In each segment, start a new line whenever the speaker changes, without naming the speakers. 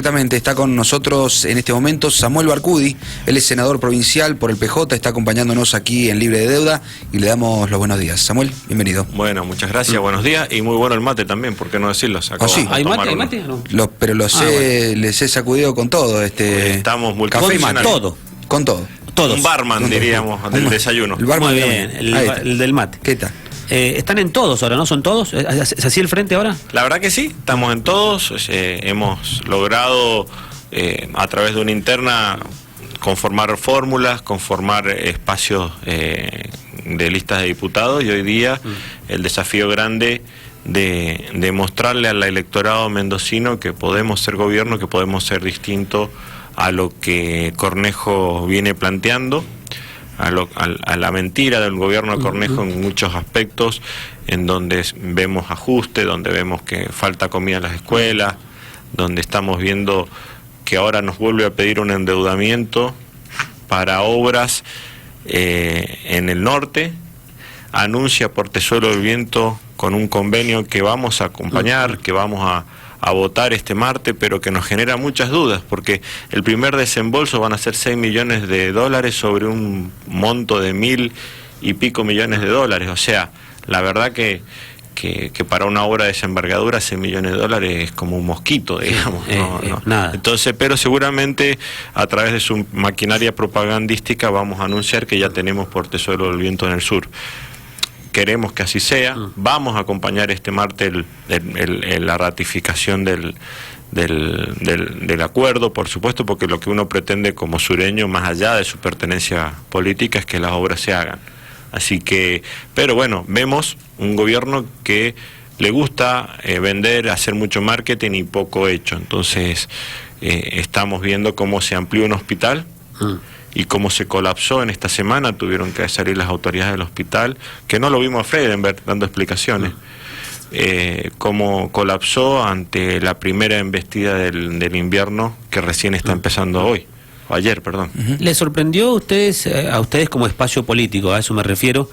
Exactamente, está con nosotros en este momento Samuel Barcudi, él es senador provincial por el PJ, está acompañándonos aquí en Libre de Deuda y le damos los buenos días. Samuel, bienvenido.
Bueno, muchas gracias, buenos días y muy bueno el mate también, ¿por qué no decirlo?
Sí.
¿Hay mate o no?
Pero los les he sacudido con todo.
Estamos
café y mate.
Todo.
Con todo.
Todos.
Un barman, diríamos, del desayuno.
El barman.
Muy bien, el del mate.
¿Qué tal?
Están en todos ahora, ¿no? ¿Son todos? ¿Es así el frente ahora?
La verdad que sí, estamos en todos, hemos logrado a través de una interna conformar fórmulas, conformar espacios de listas de diputados y hoy día el desafío grande de mostrarle al electorado mendocino que podemos ser gobierno, que podemos ser distinto a lo que Cornejo viene planteando, a la mentira del gobierno de Cornejo en muchos aspectos, en donde vemos ajuste, donde vemos que falta comida en las escuelas, donde estamos viendo que ahora nos vuelve a pedir un endeudamiento para obras en el norte, anuncia por Tesoro del Viento con un convenio que vamos a acompañar, que vamos a votar este martes, pero que nos genera muchas dudas, porque el primer desembolso van a ser 6 millones de dólares sobre un monto de 1.000 y pico millones de dólares. O sea, la verdad que para una obra de esa envergadura 6 millones de dólares es como un mosquito, digamos.
Nada.
Entonces, pero seguramente a través de su maquinaria propagandística vamos a anunciar que ya tenemos por Tesoro del Viento en el sur. Queremos que así sea, vamos a acompañar este martes la ratificación del acuerdo, por supuesto, porque lo que uno pretende como sureño, más allá de su pertenencia política, es que las obras se hagan. Así que, pero bueno, vemos un gobierno que le gusta vender, hacer mucho marketing y poco hecho. Entonces, estamos viendo cómo se amplió un hospital y cómo se colapsó en esta semana. Tuvieron que salir las autoridades del hospital, que no lo vimos a Freidenberg dando explicaciones, cómo colapsó ante la primera embestida del invierno que recién está empezando hoy, o ayer, perdón.
¿Les sorprendió a ustedes como espacio político, a eso me refiero,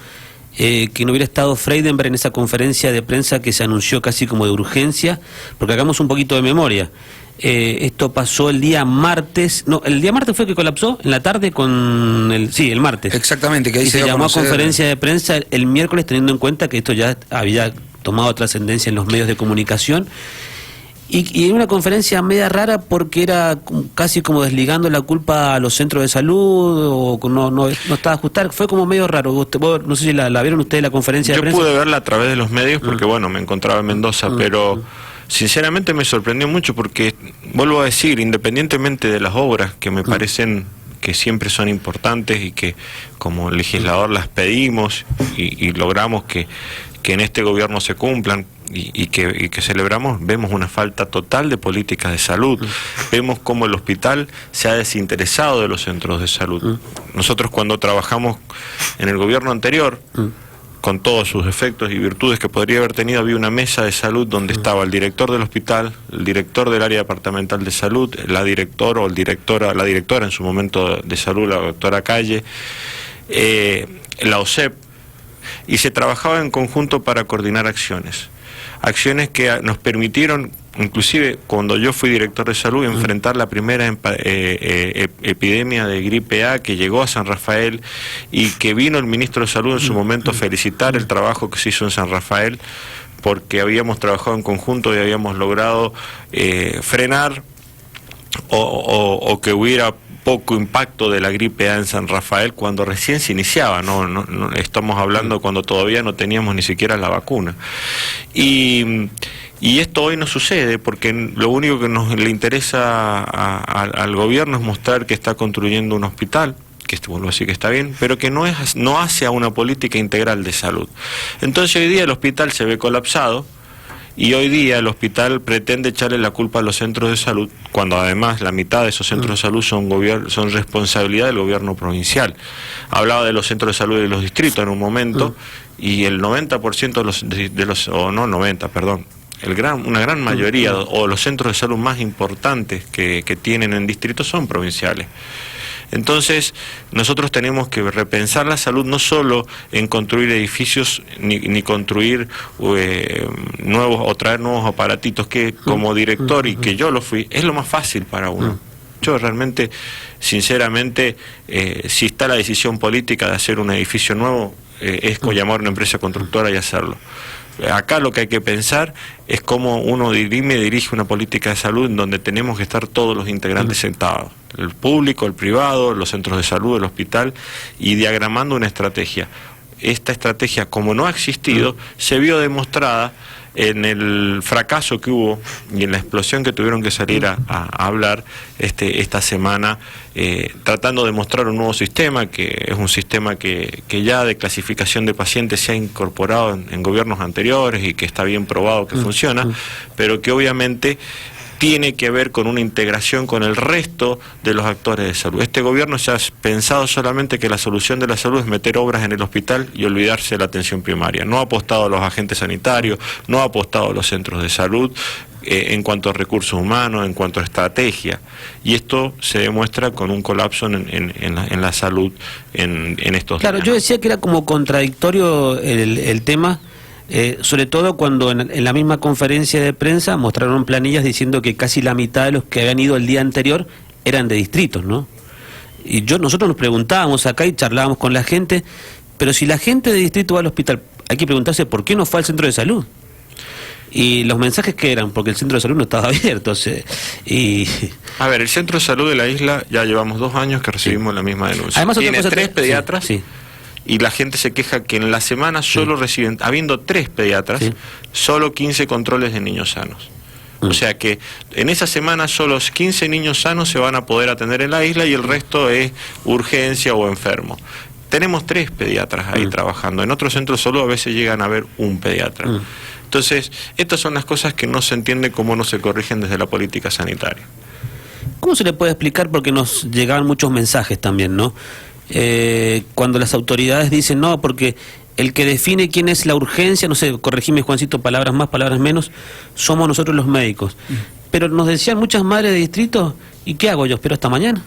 que no hubiera estado Freidenberg en esa conferencia de prensa que se anunció casi como de urgencia? Porque hagamos un poquito de memoria. Esto pasó el día martes, el día martes fue que colapsó, en la tarde el martes.
Exactamente, que ahí
se llamó a conferencia de prensa el miércoles, teniendo en cuenta que esto ya había tomado trascendencia en los medios de comunicación. Y en una conferencia media rara porque era casi como desligando la culpa a los centros de salud, o no estaba ajustada, fue como medio raro. Vos, no sé si la vieron ustedes la conferencia de prensa.
Yo pude verla a través de los medios porque bueno, me encontraba en Mendoza, pero sinceramente me sorprendió mucho porque, vuelvo a decir, independientemente de las obras que me parecen que siempre son importantes y que como legislador las pedimos y logramos que en este gobierno se cumplan y que celebramos, vemos una falta total de políticas de salud. Vemos cómo el hospital se ha desinteresado de los centros de salud. Nosotros cuando trabajamos en el gobierno anterior, con todos sus defectos y virtudes que podría haber tenido, había una mesa de salud donde estaba el director del hospital, el director del área departamental de salud, la directora en su momento de salud, la doctora Calle, la OSEP, y se trabajaba en conjunto para coordinar acciones que nos permitieron, inclusive cuando yo fui director de salud, enfrentar la primera epidemia de gripe A que llegó a San Rafael y que vino el ministro de Salud en su momento a felicitar el trabajo que se hizo en San Rafael, porque habíamos trabajado en conjunto y habíamos logrado frenar o que hubiera poco impacto de la gripe A en San Rafael cuando recién se iniciaba, no estamos hablando cuando todavía no teníamos ni siquiera la vacuna. Y esto hoy no sucede porque lo único que le interesa al gobierno es mostrar que está construyendo un hospital, que vuelvo a decir que está bien, pero que no hace a una política integral de salud. Entonces hoy día el hospital se ve colapsado. Y hoy día el hospital pretende echarle la culpa a los centros de salud, cuando además la mitad de esos centros de salud son responsabilidad del gobierno provincial. Hablaba de los centros de salud de los distritos en un momento, y el 90% una gran mayoría, o los centros de salud más importantes que tienen en distritos son provinciales. Entonces, nosotros tenemos que repensar la salud no solo en construir edificios ni construir nuevos o traer nuevos aparatitos, que como director y que yo lo fui, es lo más fácil para uno. Yo realmente, sinceramente, si está la decisión política de hacer un edificio nuevo, es llamar a una empresa constructora y hacerlo. Acá lo que hay que pensar es cómo uno dirige una política de salud en donde tenemos que estar todos los integrantes sentados, el público, el privado, los centros de salud, el hospital, y diagramando una estrategia. Esta estrategia, como no ha existido, se vio demostrada en el fracaso que hubo y en la explosión que tuvieron que salir a hablar esta semana, tratando de mostrar un nuevo sistema, que es un sistema que ya de clasificación de pacientes se ha incorporado en gobiernos anteriores y que está bien probado que funciona, pero que obviamente tiene que ver con una integración con el resto de los actores de salud. Este gobierno se ha pensado solamente que la solución de la salud es meter obras en el hospital y olvidarse de la atención primaria. No ha apostado a los agentes sanitarios, no ha apostado a los centros de salud en cuanto a recursos humanos, en cuanto a estrategia. Y esto se demuestra con un colapso en la salud en estos días.
Claro, yo decía que era como contradictorio el tema. Sobre todo cuando en la misma conferencia de prensa mostraron planillas diciendo que casi la mitad de los que habían ido el día anterior eran de distritos, ¿no? Y nosotros nos preguntábamos acá y charlábamos con la gente, pero si la gente de distrito va al hospital, hay que preguntarse por qué no fue al centro de salud. Y los mensajes que eran, porque el centro de salud no estaba abierto.
A ver, el centro de salud de la isla, ya llevamos 2 años que recibimos la misma denuncia.
Además,
tiene 3 pediatras.
Sí.
Y la gente se queja que en la semana solo reciben, habiendo 3 pediatras, solo 15 controles de niños sanos. O sea que en esa semana solo 15 niños sanos se van a poder atender en la isla y el resto es urgencia o enfermo. Tenemos 3 pediatras ahí trabajando. En otros centros solo a veces llegan a haber un pediatra. Entonces, estas son las cosas que no se entiende cómo no se corrigen desde la política sanitaria.
¿Cómo se le puede explicar? Porque nos llegaban muchos mensajes también, ¿no? Cuando las autoridades dicen no, porque el que define quién es la urgencia, no sé, corregime Juancito, palabras más, palabras menos, somos nosotros los médicos. Pero nos decían muchas madres de distrito, ¿y qué hago? Yo espero hasta mañana.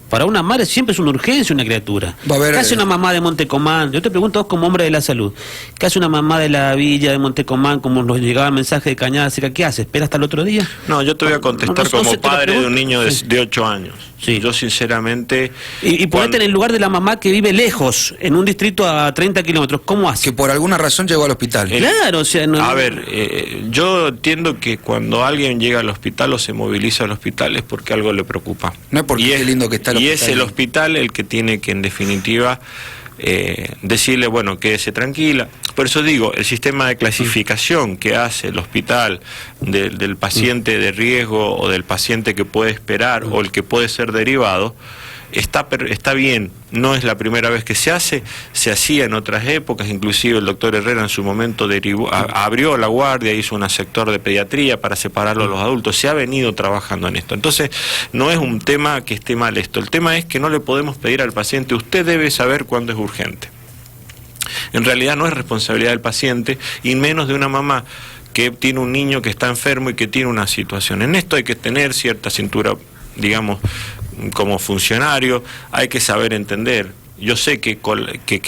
Para una madre siempre es una urgencia una criatura. ¿Qué hace una mamá de Montecomán? Yo te pregunto vos como hombre de la salud. ¿Qué hace una mamá de la villa de Montecomán, como nos llegaba el mensaje de Cañada Seca? ¿Qué hace? ¿Espera hasta el otro día?
No, yo te voy a contestar como padre de un niño de 8 años. Sí. Yo sinceramente...
Y ponete en el lugar de la mamá que vive lejos, en un distrito a 30 kilómetros. ¿Cómo hace?
Que por alguna razón llegó al hospital.
Claro, o sea...
A ver, yo entiendo que cuando alguien llega al hospital o se moviliza al hospital es porque algo le preocupa.
No es porque es lindo que está el hospital.
Y es el hospital el que tiene que, en definitiva, decirle, bueno, quédese tranquila. Por eso digo, el sistema de clasificación que hace el hospital del paciente de riesgo o del paciente que puede esperar o el que puede ser derivado, está bien. No es la primera vez que se hace, se hacía en otras épocas, inclusive el doctor Herrera en su momento abrió la guardia, hizo un sector de pediatría para separarlo a los adultos, se ha venido trabajando en esto. Entonces, no es un tema que esté mal esto, el tema es que no le podemos pedir al paciente, usted debe saber cuándo es urgente. En realidad no es responsabilidad del paciente, y menos de una mamá que tiene un niño que está enfermo y que tiene una situación. En esto hay que tener cierta cintura, digamos, como funcionario, hay que saber entender. Yo sé que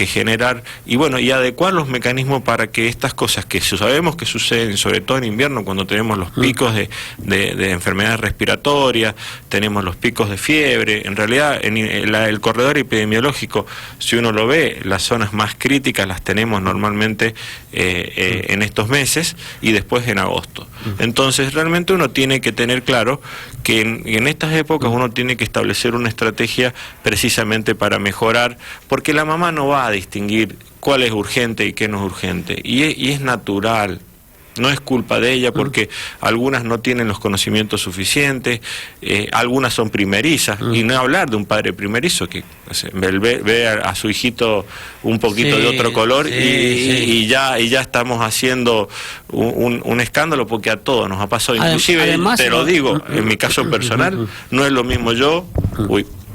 generar y bueno, y adecuar los mecanismos para que estas cosas que sabemos que suceden, sobre todo en invierno, cuando tenemos los picos de enfermedades respiratorias, tenemos los picos de fiebre. En realidad, el corredor epidemiológico, si uno lo ve, las zonas más críticas las tenemos normalmente en estos meses y después en agosto. Entonces, realmente uno tiene que tener claro que en estas épocas uno tiene que establecer una estrategia precisamente para mejorar, porque la mamá no va a distinguir cuál es urgente y qué no es urgente, y es natural. No es culpa de ella porque algunas no tienen los conocimientos suficientes, algunas son primerizas, y no hablar de un padre primerizo que ve a su hijito un poquito de otro color y ya estamos haciendo un escándalo, porque a todos nos ha pasado. Inclusive, además, te lo digo, en mi caso personal, no es lo mismo yo...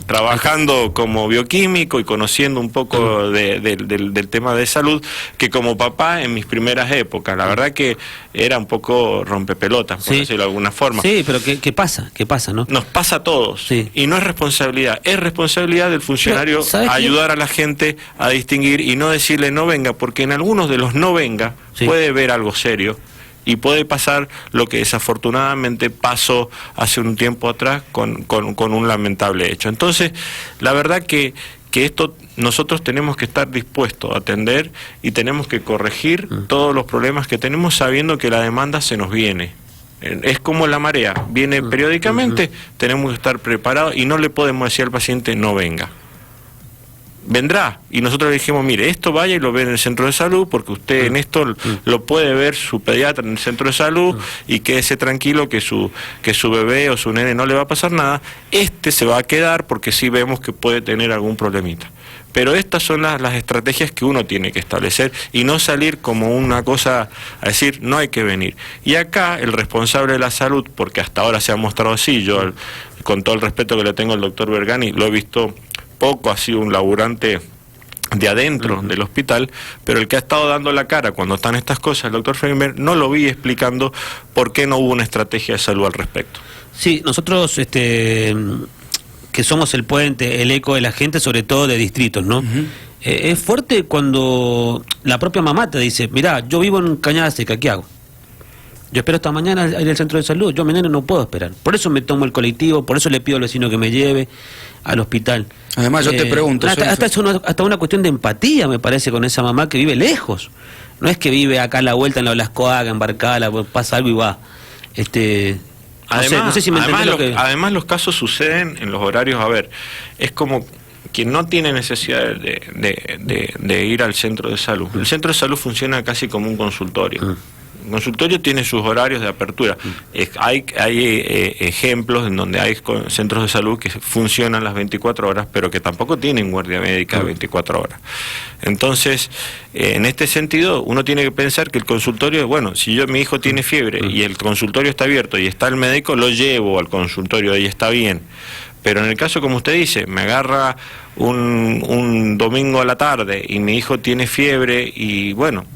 trabajando como bioquímico y conociendo un poco del tema de salud, que como papá en mis primeras épocas. La verdad que era un poco rompepelotas, por decirlo de alguna forma.
Sí, pero ¿qué pasa? ¿Qué pasa, no?
Nos pasa a todos.
Sí.
Y no es responsabilidad del funcionario ayudar a la gente a distinguir y no decirle no venga, porque en algunos de los no venga puede ver algo serio. Y puede pasar lo que desafortunadamente pasó hace un tiempo atrás con un lamentable hecho. Entonces, la verdad que esto nosotros tenemos que estar dispuestos a atender y tenemos que corregir todos los problemas que tenemos sabiendo que la demanda se nos viene. Es como la marea, viene periódicamente, tenemos que estar preparados y no le podemos decir al paciente no venga. Vendrá, y nosotros le dijimos, mire, esto vaya y lo ve en el centro de salud, porque usted en esto lo puede ver su pediatra en el centro de salud, y quédese tranquilo que su bebé o su nene no le va a pasar nada. Este se va a quedar porque sí vemos que puede tener algún problemita. Pero estas son las estrategias que uno tiene que establecer y no salir como una cosa a decir, no hay que venir. Y acá el responsable de la salud, porque hasta ahora se ha mostrado así, yo con todo el respeto que le tengo al doctor Bergani, lo he visto poco, ha sido un laburante de adentro del hospital, pero el que ha estado dando la cara cuando están estas cosas, el doctor Feinberg, no lo vi explicando por qué no hubo una estrategia de salud al respecto.
Sí, nosotros que somos el puente, el eco de la gente, sobre todo de distritos, ¿no? Es fuerte cuando la propia mamá te dice, mirá, yo vivo en Cañada Seca, ¿qué hago? Yo espero hasta mañana ir al centro de salud, yo mañana no puedo esperar. Por eso me tomo el colectivo, por eso le pido al vecino que me lleve al hospital.
Además, yo te pregunto...
Hasta una cuestión de empatía, me parece, con esa mamá que vive lejos. No es que vive acá a la vuelta en la Blascoaga, embarcada, pasa algo y va. No sé si me entendés lo que...
Además, los casos suceden en los horarios, a ver, es como quien no tiene necesidad de ir al centro de salud. El centro de salud funciona casi como un consultorio. El consultorio tiene sus horarios de apertura. Hay ejemplos en donde hay centros de salud que funcionan las 24 horas, pero que tampoco tienen guardia médica 24 horas. Entonces, en este sentido, uno tiene que pensar que el consultorio, bueno, si mi hijo tiene fiebre y el consultorio está abierto y está el médico, lo llevo al consultorio y está bien. Pero en el caso, como usted dice, me agarra un domingo a la tarde y mi hijo tiene fiebre y, bueno,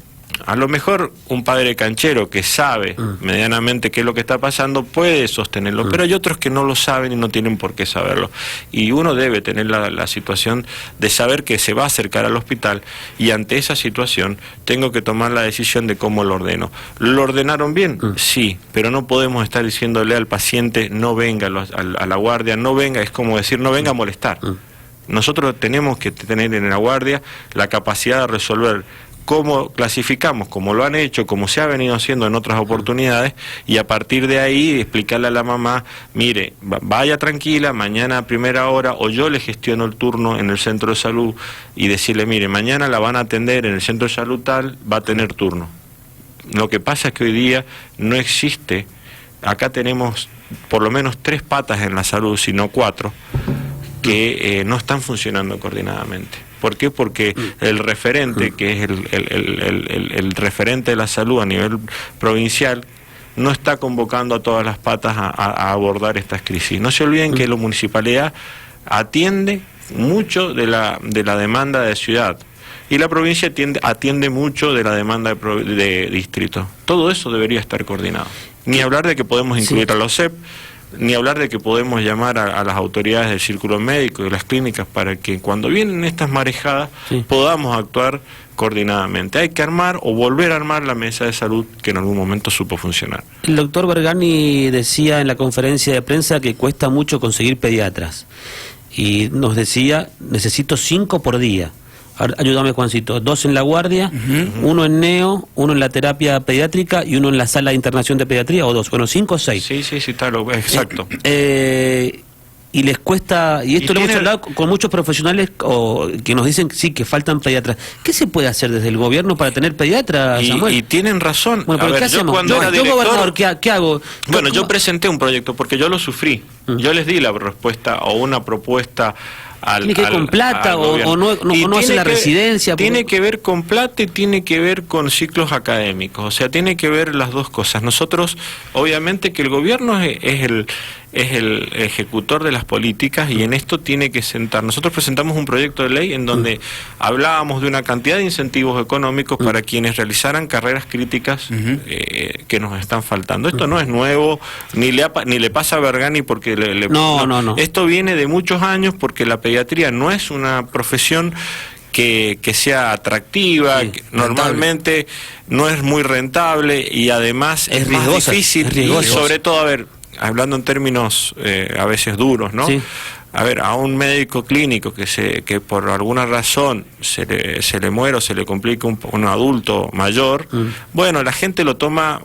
a lo mejor un padre canchero que sabe medianamente qué es lo que está pasando puede sostenerlo, pero hay otros que no lo saben y no tienen por qué saberlo. Y uno debe tener la situación de saber que se va a acercar al hospital y ante esa situación tengo que tomar la decisión de cómo lo ordeno. ¿Lo ordenaron bien? Sí, pero no podemos estar diciéndole al paciente no venga a la guardia, no venga, es como decir no venga a molestar. Nosotros tenemos que tener en la guardia la capacidad de resolver cómo clasificamos, como lo han hecho, como se ha venido haciendo en otras oportunidades, y a partir de ahí explicarle a la mamá, mire, vaya tranquila, mañana a primera hora, o yo le gestiono el turno en el centro de salud, y decirle, mire, mañana la van a atender en el centro de salud tal, va a tener turno. Lo que pasa es que hoy día no existe, acá tenemos por lo menos 3 patas en la salud, sino 4, que no están funcionando coordinadamente. ¿Por qué? Porque el referente, que es el referente de la salud a nivel provincial, no está convocando a todas las patas a abordar estas crisis. No se olviden que la municipalidad atiende mucho de la demanda de ciudad y la provincia atiende mucho de la demanda de distrito. Todo eso debería estar coordinado. Ni hablar de que podemos incluir a los CEP, ni hablar de que podemos llamar a las autoridades del círculo médico y de las clínicas para que cuando vienen estas marejadas podamos actuar coordinadamente. Hay que armar o volver a armar la mesa de salud que en algún momento supo funcionar. El
doctor Bergani decía en la conferencia de prensa que cuesta mucho conseguir pediatras y nos decía, necesito 5 por día. Ayúdame, Juancito, 2 en la guardia, 1 en neo, 1 en la terapia pediátrica y 1 en la sala de internación de pediatría, o 2, bueno, 5 o 6.
Sí, está exacto.
Y les cuesta, y esto lo hemos hablado con muchos profesionales que nos dicen sí, que faltan pediatras. ¿Qué se puede hacer desde el gobierno para tener pediatras, Samuel?
Y tienen razón.
Bueno, pero ¿qué hacemos? Yo gobernador, ¿qué hago?
Bueno, yo presenté un proyecto porque yo lo sufrí. Yo les di la respuesta o una propuesta
¿tiene que ver con plata o no hace la residencia?
Tiene que ver con plata y tiene que ver con ciclos académicos, o sea, tiene que ver las dos cosas. Nosotros, obviamente que el gobierno es es el ejecutor de las políticas y en esto tiene que sentar. Nosotros presentamos un proyecto de ley en donde hablábamos de una cantidad de incentivos económicos para quienes realizaran carreras críticas que nos están faltando. Esto no es nuevo, ni le pasa a Bergani porque
no.
Esto viene de muchos años porque la pediatría no es una profesión que sea atractiva,
sí,
que normalmente no es muy rentable y además es más difícil y sobre todo, a ver, hablando en términos a veces duros, ¿no?
Sí.
A ver, a un médico clínico que por alguna razón se le muere o se le complica un adulto mayor, bueno, la gente lo toma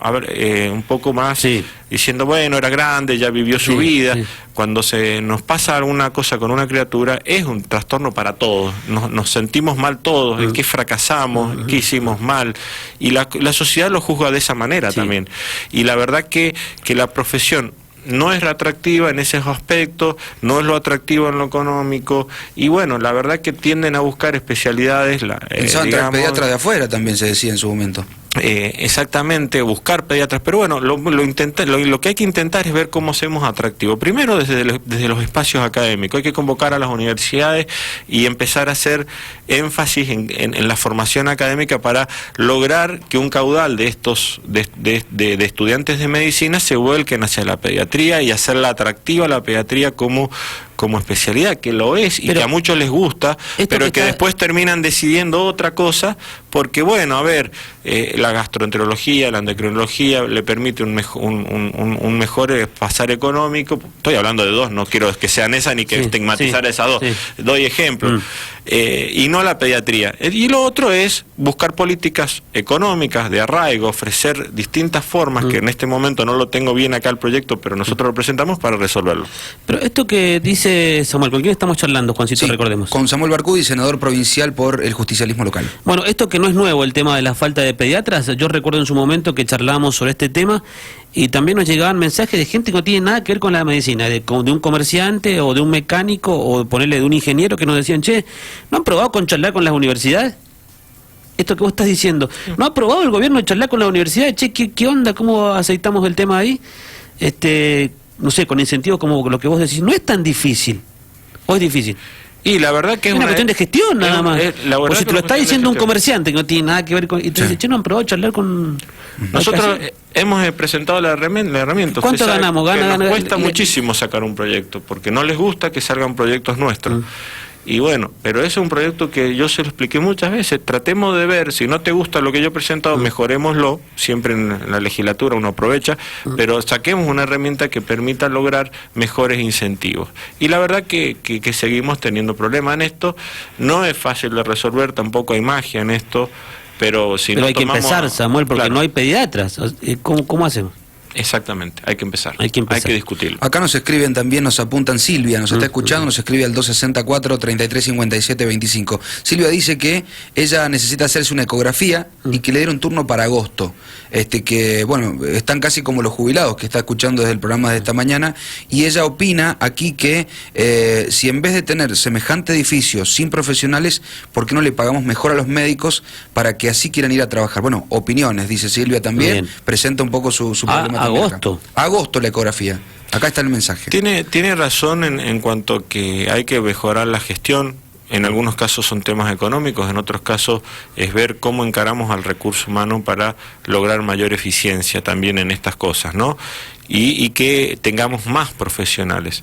un poco más diciendo, bueno, era grande, ya vivió su vida. Cuando se nos pasa alguna cosa con una criatura, es un trastorno para todos. Nos sentimos mal todos, en qué fracasamos, en qué hicimos mal. Y la sociedad lo juzga de esa manera también. Y la verdad que la profesión no es atractiva en esos aspectos, no es lo atractivo en lo económico, y bueno, la verdad que tienden a buscar especialidades.
Pensaban traer pediatras de afuera, también se decía en su momento.
Exactamente, buscar pediatras, pero bueno, lo que hay que intentar es ver cómo hacemos atractivo. Primero desde los espacios académicos, hay que convocar a las universidades y empezar a hacer énfasis en la formación académica para lograr que un caudal de estos de estudiantes de medicina se vuelquen hacia la pediatría y hacerla atractiva la pediatría como especialidad, que lo es y que a muchos les gusta, pero que después terminan decidiendo otra cosa, porque bueno, a ver, la gastroenterología, la endocrinología le permite un mejor pasar económico. Estoy hablando de dos, no quiero que sean esas ni que estigmatizar a esas dos, doy ejemplo. Y no la pediatría. Y lo otro es buscar políticas económicas de arraigo, ofrecer distintas formas, que en este momento no lo tengo bien acá el proyecto, pero nosotros lo presentamos para resolverlo.
Pero esto que dice Samuel, ¿con quién estamos charlando, Juancito? Recordemos.
Con Samuel Barcudi, senador provincial por el justicialismo local.
Bueno, esto que no es nuevo, el tema de la falta de pediatras, yo recuerdo en su momento que charlábamos sobre este tema y también nos llegaban mensajes de gente que no tiene nada que ver con la medicina, de un comerciante o de un mecánico o ponerle de un ingeniero que nos decían, che, ¿no han probado con charlar con las universidades? Esto que vos estás diciendo, ¿no ha probado el gobierno de charlar con las universidades? Che, ¿qué onda? ¿Cómo aceitamos el tema ahí? No sé, con incentivos como lo que vos decís, no es tan difícil, o es difícil.
Y la verdad que
es una cuestión de gestión nada más. Pues si te lo está diciendo un comerciante que no tiene nada que ver con... Y te dice, che, no han probado charlar con...
Nosotros hemos presentado la herramienta.
¿Cuánto ganamos?
Nos cuesta muchísimo sacar un proyecto, porque no les gusta que salgan proyectos nuestros. Y bueno, pero ese es un proyecto que yo se lo expliqué muchas veces. Tratemos de ver, si no te gusta lo que yo he presentado, mejorémoslo. Siempre en la legislatura uno aprovecha, pero saquemos una herramienta que permita lograr mejores incentivos. Y la verdad que seguimos teniendo problemas en esto. No es fácil de resolver, tampoco hay magia en esto, pero si
pero hay que empezar, Samuel, porque no hay pediatras. ¿Cómo hacemos?
Exactamente, hay que empezar.
Hay que
discutirlo.
Acá nos escriben también, nos apuntan, Silvia nos está escuchando, nos escribe al 264-3357-25. Silvia dice que ella necesita hacerse una ecografía y que le dieron turno para agosto. Que bueno, están casi como los jubilados que está escuchando desde el programa de esta mañana, y ella opina aquí que si en vez de tener semejante edificio sin profesionales, ¿por qué no le pagamos mejor a los médicos para que así quieran ir a trabajar? Bueno, opiniones, dice Silvia también, presenta un poco su problema.
Agosto.
Agosto la ecografía. Acá está el mensaje.
Tiene razón en cuanto que hay que mejorar la gestión. En algunos casos son temas económicos, en otros casos es ver cómo encaramos al recurso humano para lograr mayor eficiencia también en estas cosas, ¿no? Y que tengamos más profesionales.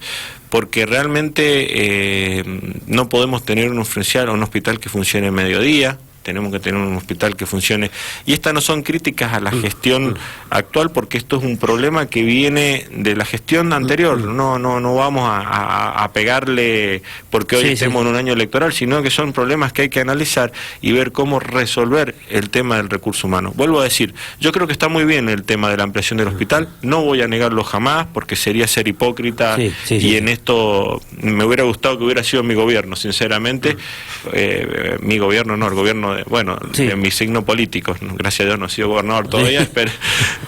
Porque realmente no podemos tener un hospital que funcione en mediodía. Tenemos que tener un hospital que funcione. Y estas no son críticas a la gestión actual, porque esto es un problema que viene de la gestión anterior. No vamos a pegarle porque hoy estemos en un año electoral, sino que son problemas que hay que analizar y ver cómo resolver el tema del recurso humano. Vuelvo a decir, yo creo que está muy bien el tema de la ampliación del hospital. No voy a negarlo jamás, porque sería ser hipócrita. Y en esto me hubiera gustado que hubiera sido mi gobierno, sinceramente. Mi gobierno no, el gobierno de mi signo político, gracias a Dios no he sido gobernador todavía,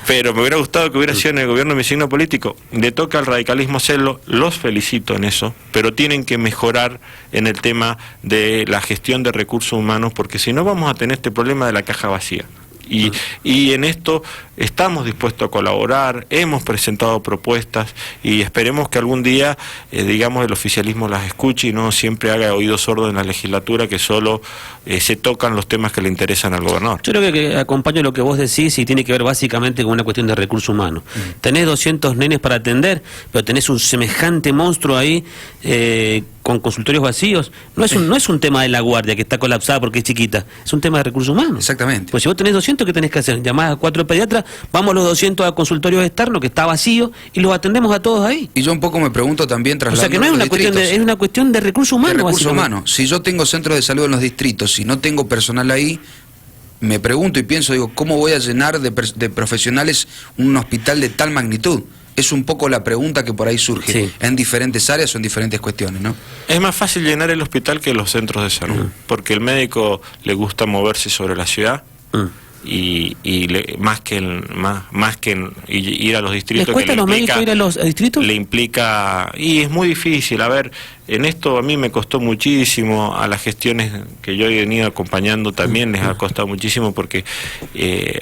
pero me hubiera gustado que hubiera sido en el gobierno de mi signo político. Le toca al radicalismo hacerlo, los felicito en eso, pero tienen que mejorar en el tema de la gestión de recursos humanos, porque si no vamos a tener este problema de la caja vacía. Y en esto estamos dispuestos a colaborar, hemos presentado propuestas y esperemos que algún día, digamos, el oficialismo las escuche y no siempre haga oídos sordos en la legislatura, que solo se tocan los temas que le interesan al gobernador.
Yo creo que acompaño lo que vos decís y tiene que ver básicamente con una cuestión de recursos humanos. Tenés 200 nenes para atender, pero tenés un semejante monstruo ahí con consultorios vacíos. No es un tema de la guardia que está colapsada porque es chiquita, es un tema de recursos humanos.
Exactamente.
Pues si vos tenés 200, ¿qué tenés que hacer? Llamás a 4 pediatras, vamos los 200 a consultorios externos que está vacío y los atendemos a todos ahí.
Y yo un poco me pregunto también,
o sea que no es una cuestión es una cuestión de recursos humanos.
De recursos humanos. Si yo tengo centros de salud en los distritos, si no tengo personal ahí, me pregunto y pienso, digo, ¿cómo voy a llenar de profesionales un hospital de tal magnitud? Es un poco la pregunta que por ahí surge en diferentes áreas o en diferentes cuestiones, ¿no?
Es más fácil llenar el hospital que los centros de salud, porque el médico le gusta moverse sobre la ciudad y más que ir a los distritos.
¿Les cuesta a los médicos ir a los distritos?
Le implica, y es muy difícil. A ver, en esto a mí me costó muchísimo, a las gestiones que yo he venido acompañando también les ha costado muchísimo porque,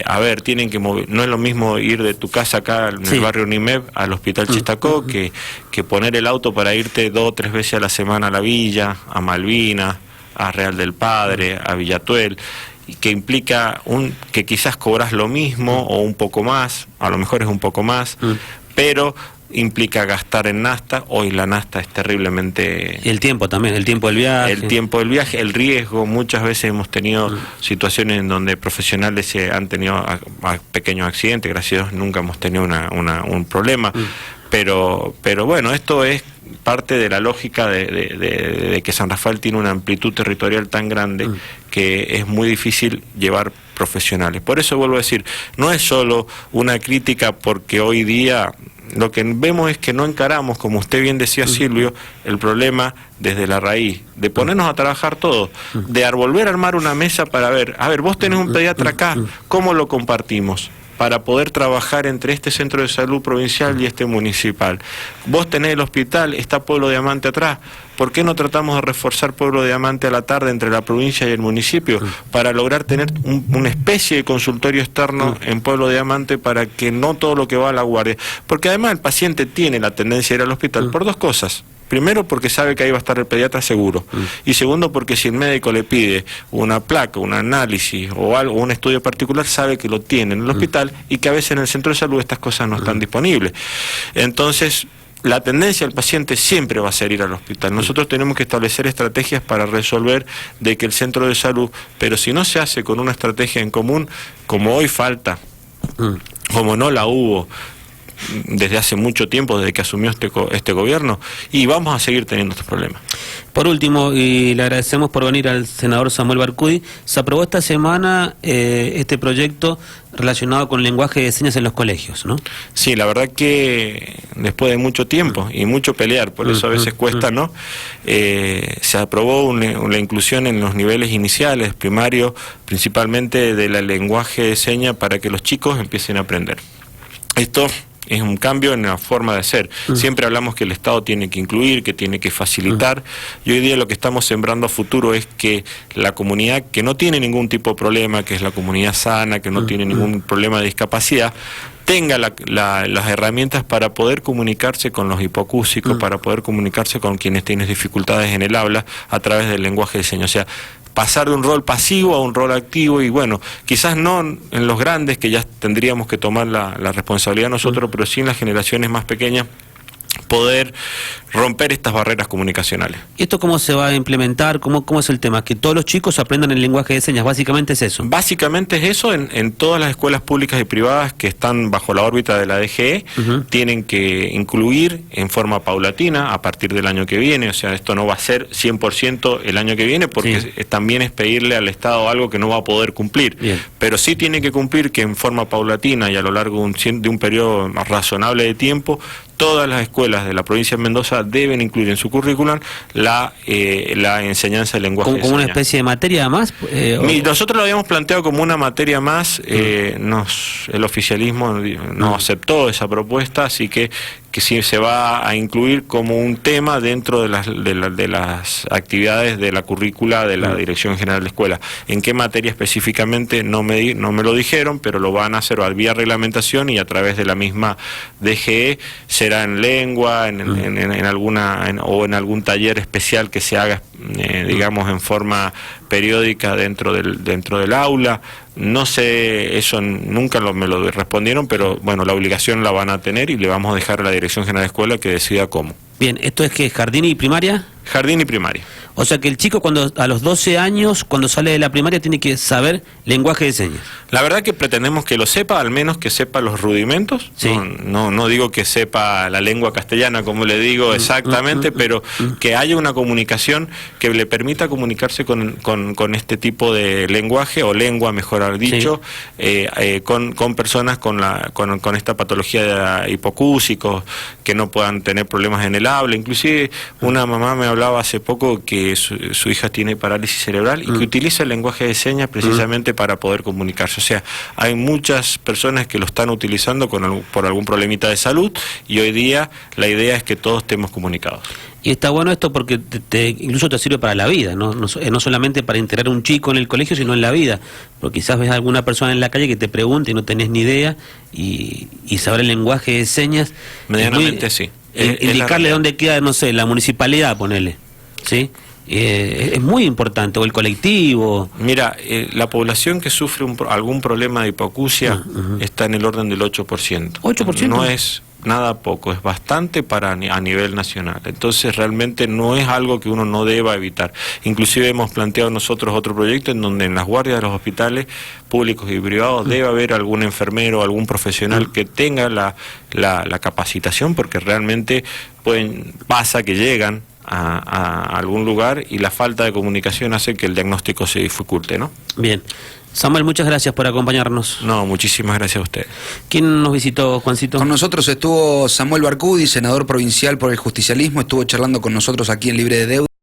a ver, tienen que mover, no es lo mismo ir de tu casa acá en el barrio Nimeb al hospital Chistacó que poner el auto para irte 2 o 3 veces a la semana a la villa, a Malvinas, a Real del Padre, a Villatuel, que implica que quizás cobras lo mismo o un poco más, a lo mejor es un poco más, pero implica gastar en nafta. Hoy la nafta es terriblemente...
Y el tiempo también, el tiempo del viaje.
El tiempo del viaje, el riesgo. Muchas veces hemos tenido situaciones en donde profesionales se han tenido pequeños accidentes, gracias a Dios nunca hemos tenido un problema, pero bueno, esto es parte de la lógica de que San Rafael tiene una amplitud territorial tan grande que es muy difícil llevar profesionales. Por eso vuelvo a decir, no es solo una crítica porque hoy día lo que vemos es que no encaramos, como usted bien decía Silvio, el problema desde la raíz, de ponernos a trabajar todos, de volver a armar una mesa para ver, a ver, vos tenés un pediatra acá, ¿cómo lo compartimos? Para poder trabajar entre este centro de salud provincial y este municipal. Vos tenés el hospital, está Pueblo Diamante atrás. ¿Por qué no tratamos de reforzar Pueblo Diamante a la tarde entre la provincia y el municipio para lograr tener una especie de consultorio externo en Pueblo Diamante para que no todo lo que va a la guardia? Porque además el paciente tiene la tendencia a ir al hospital por 2 cosas. Primero, porque sabe que ahí va a estar el pediatra seguro. Y segundo, porque si el médico le pide una placa, un análisis o algo, un estudio particular, sabe que lo tiene en el hospital y que a veces en el centro de salud estas cosas no están disponibles. Entonces, la tendencia del paciente siempre va a ser ir al hospital. Nosotros tenemos que establecer estrategias para resolver de que el centro de salud, pero si no se hace con una estrategia en común, como hoy falta, como no la hubo desde hace mucho tiempo, desde que asumió este gobierno, y vamos a seguir teniendo estos problemas.
Por último, y le agradecemos por venir al senador Samuel Barcudi, se aprobó esta semana este proyecto relacionado con lenguaje de señas en los colegios, ¿no? Sí, la verdad que después de mucho tiempo y mucho pelear, por eso a veces cuesta, ¿no? Se aprobó la inclusión en los niveles iniciales, primarios, principalmente del lenguaje de señas para que los chicos empiecen a aprender. Esto es un cambio en la forma de ser. Siempre hablamos que el Estado tiene que incluir, que tiene que facilitar, y hoy día lo que estamos sembrando a futuro es que la comunidad que no tiene ningún tipo de problema, que es la comunidad sana, que no tiene ningún problema de discapacidad, tenga las herramientas para poder comunicarse con los hipoacúsicos, para poder comunicarse con quienes tienen dificultades en el habla a través del lenguaje de señas. O sea, pasar de un rol pasivo a un rol activo, y bueno, quizás no en los grandes, que ya tendríamos que tomar la responsabilidad nosotros, pero sí en las generaciones más pequeñas, poder romper estas barreras comunicacionales. ¿Y esto cómo se va a implementar? ¿Cómo es el tema? Que todos los chicos aprendan el lenguaje de señas, básicamente es eso.
Básicamente es eso, en todas las escuelas públicas y privadas que están bajo la órbita de la DGE, tienen que incluir en forma paulatina a partir del año que viene. O sea, esto no va a ser 100% el año que viene, porque también es pedirle al Estado algo que no va a poder cumplir. Pero sí tiene que cumplir que en forma paulatina y a lo largo de un periodo razonable de tiempo, todas las escuelas de la provincia de Mendoza deben incluir en su currículum la enseñanza del lenguaje de señas.
¿Como una especie de materia más?
Nosotros lo habíamos planteado como una materia más, el oficialismo no aceptó esa propuesta, así que que sí se va a incluir como un tema dentro de las actividades de la currícula de la Dirección General de Escuela. ¿En qué materia específicamente? No me lo dijeron, pero lo van a hacer vía reglamentación y a través de la misma DGE, será en lengua, en algún taller especial que se haga, digamos, en forma periódica dentro del aula. No sé, eso nunca me lo respondieron, pero bueno, la obligación la van a tener y le vamos a dejar a la Dirección General de Escuela que decida cómo.
Bien, ¿esto es que jardín y primaria?
Jardín y primaria.
O sea que el chico a los 12 años, cuando sale de la primaria, tiene que saber lenguaje de señas.
La verdad que pretendemos que lo sepa, al menos que sepa los rudimentos.
Sí.
No digo que sepa la lengua castellana, como le digo exactamente, pero que haya una comunicación que le permita comunicarse con este tipo de lenguaje, o lengua, mejor dicho, sí. Con personas con esta patología de hipocúsicos, que no puedan tener problemas en el habla. Inclusive una mamá me hablaba hace poco que su hija tiene parálisis cerebral y que utiliza el lenguaje de señas precisamente para poder comunicarse. O sea, hay muchas personas que lo están utilizando por algún problemita de salud, y hoy día la idea es que todos estemos comunicados.
Y está bueno esto porque incluso te sirve para la vida, no solamente para integrar a un chico en el colegio, sino en la vida. Porque quizás ves a alguna persona en la calle que te pregunte y no tenés ni idea, y saber el lenguaje de señas...
Medianamente sí.
Indicarle dónde queda, no sé, la municipalidad, ponele, ¿sí? Es muy importante, o el colectivo.
Mira, la población que sufre algún problema de hipoacusia está en el orden del 8%. ¿8%? No es nada poco, es bastante a nivel nacional. Entonces realmente no es algo que uno no deba evitar. Inclusive hemos planteado nosotros otro proyecto en donde en las guardias de los hospitales públicos y privados debe haber algún enfermero, algún profesional que tenga la capacitación, porque realmente pasa que llegan a algún lugar y la falta de comunicación hace que el diagnóstico se dificulte, ¿no?
Bien. Samuel, muchas gracias por acompañarnos.
No, muchísimas gracias a usted.
¿Quién nos visitó, Juancito?
Con nosotros estuvo Samuel Barcudi, senador provincial por el justicialismo, estuvo charlando con nosotros aquí en Libre de Deuda.